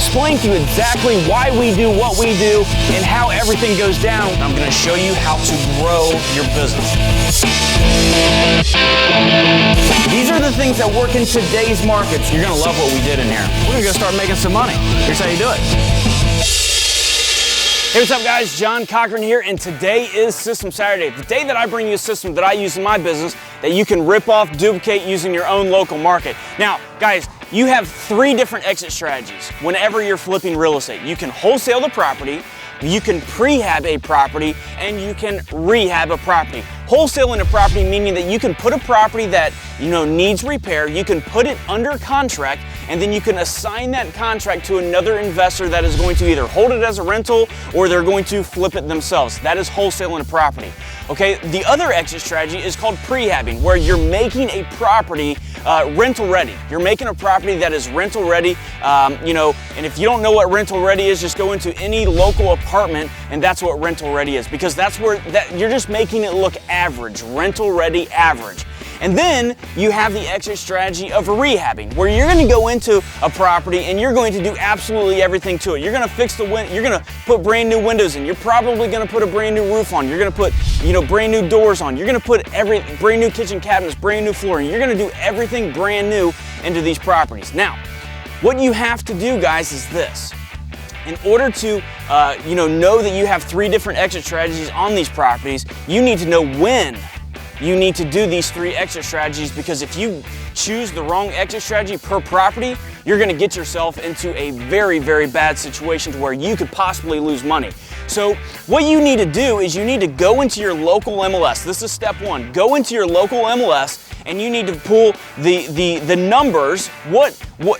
explain to you exactly why we do what we do and how everything goes down. I'm going to show you how to grow your business. These are the things that work in today's markets. You're going to love what we did in here. We're going to go start making some money. Here's how you do it. Hey, what's up guys? John Cochran here, and today is System Saturday, the day that I bring you a system that I use in my business that you can rip off, duplicate using your own local market. Now, guys, you have 3 different exit strategies whenever you're flipping real estate. You can wholesale the property, you can prehab a property, and you can rehab a property. Wholesaling a property meaning that you can put a property that needs repair, you can put it under contract, and then you can assign that contract to another investor that is going to either hold it as a rental or they're going to flip it themselves. That is wholesaling a property. Okay, the other exit strategy is called prehabbing, where you're making a property rental ready. You're making a property that is rental ready, and if you don't know what rental ready is, just go into any local apartment and that's what rental ready is, because that's where you're just making it look average, rental ready average. And then you have the exit strategy of rehabbing, where you're going to go into a property and you're going to do absolutely everything to it. You're going to fix the you're going to put brand new windows in. You're probably going to put a brand new roof on. You're going to put, brand new doors on. You're going to put brand new kitchen cabinets, brand new flooring. You're going to do everything brand new into these properties. Now, what you have to do, guys, is this. In order to know that you have 3 different exit strategies on these properties, you need to know when you need to do these 3 exit strategies, because if you choose the wrong exit strategy per property, you're going to get yourself into a very, very bad situation to where you could possibly lose money. So what you need to do is you need to go into your local MLS. This is step 1. Go into your local MLS and you need to pull the numbers. What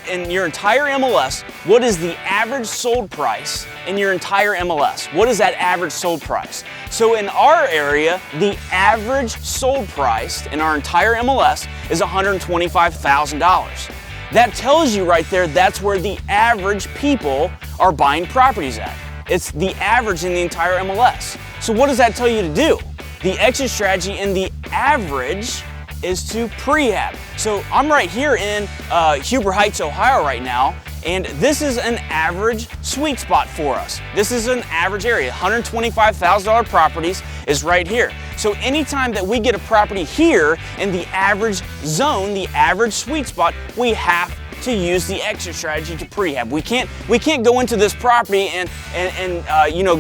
in your entire MLS, what is the average sold price in your entire MLS? What is that average sold price? So in our area, the average sold price in our entire MLS is $125,000. That tells you right there that's where the average people are buying properties at. It's the average in the entire MLS. So what does that tell you to do? The exit strategy in the average is to prehab. So I'm right here in Huber Heights, Ohio right now, and this is an average sweet spot for us. This is an average area. $125,000 properties is right here. So anytime that we get a property here in the average zone, the average sweet spot, we have to use the exit strategy to prehab. We can't go into this property and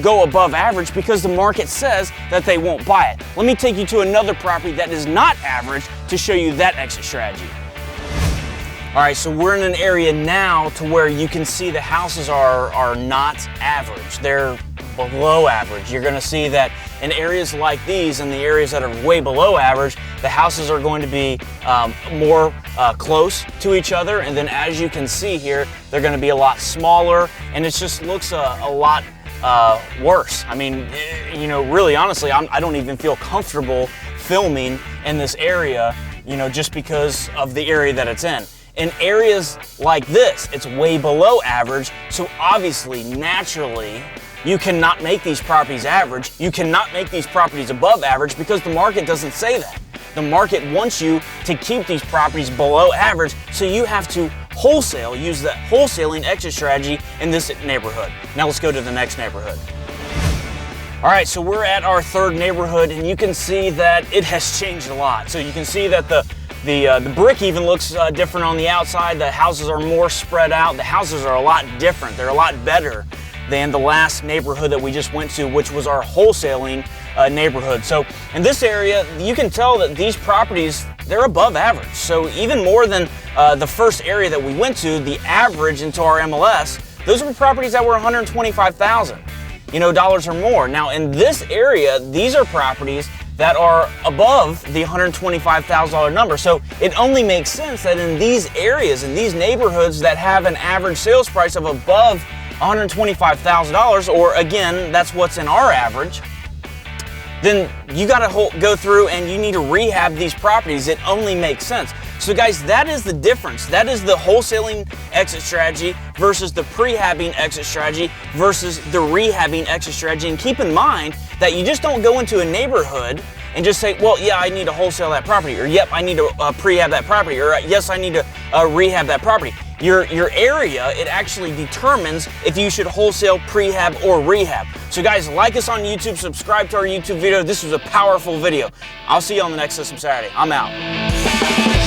go above average, because the market says that they won't buy it. Let me take you to another property that is not average to show you that exit strategy. All right, so we're in an area now to where you can see the houses are not average. They're below average. You're gonna see that in areas like these, and the areas that are way below average, the houses are going to be more close to each other. And then as you can see here, they're gonna be a lot smaller, and it just looks a lot worse. I mean, really honestly, I don't even feel comfortable filming in this area, just because of the area that it's in. In areas like this, it's way below average, so obviously, naturally, you cannot make these properties average. You cannot make these properties above average, because the market doesn't say that. The market wants you to keep these properties below average, so you have to wholesale, use the wholesaling exit strategy in this neighborhood. Now let's go to the next neighborhood. All right, so we're at our 3rd neighborhood, and you can see that it has changed a lot. So you can see that the brick even looks different on the outside. The houses are more spread out. The houses are a lot different. They're a lot better than the last neighborhood that we just went to, which was our wholesaling neighborhood. So in this area, you can tell that these properties, they're above average. So even more than the first area that we went to, the average into our MLS, those were properties that were $125,000, dollars or more. Now in this area, these are properties that are above the $125,000 number. So it only makes sense that in these areas, in these neighborhoods that have an average sales price of above $125,000, or again, that's what's in our average, then you gotta go through and you need to rehab these properties. It only makes sense. So guys, that is the difference. That is the wholesaling exit strategy versus the prehabbing exit strategy versus the rehabbing exit strategy. And keep in mind that you just don't go into a neighborhood and just say, well, yeah, I need to wholesale that property, or yep, I need to prehab that property, or yes, I need to rehab that property. your area, it actually determines if you should wholesale, prehab, or rehab. So guys, like us on YouTube, subscribe to our YouTube video. This was a powerful video. I'll see you on the next System Saturday. I'm out.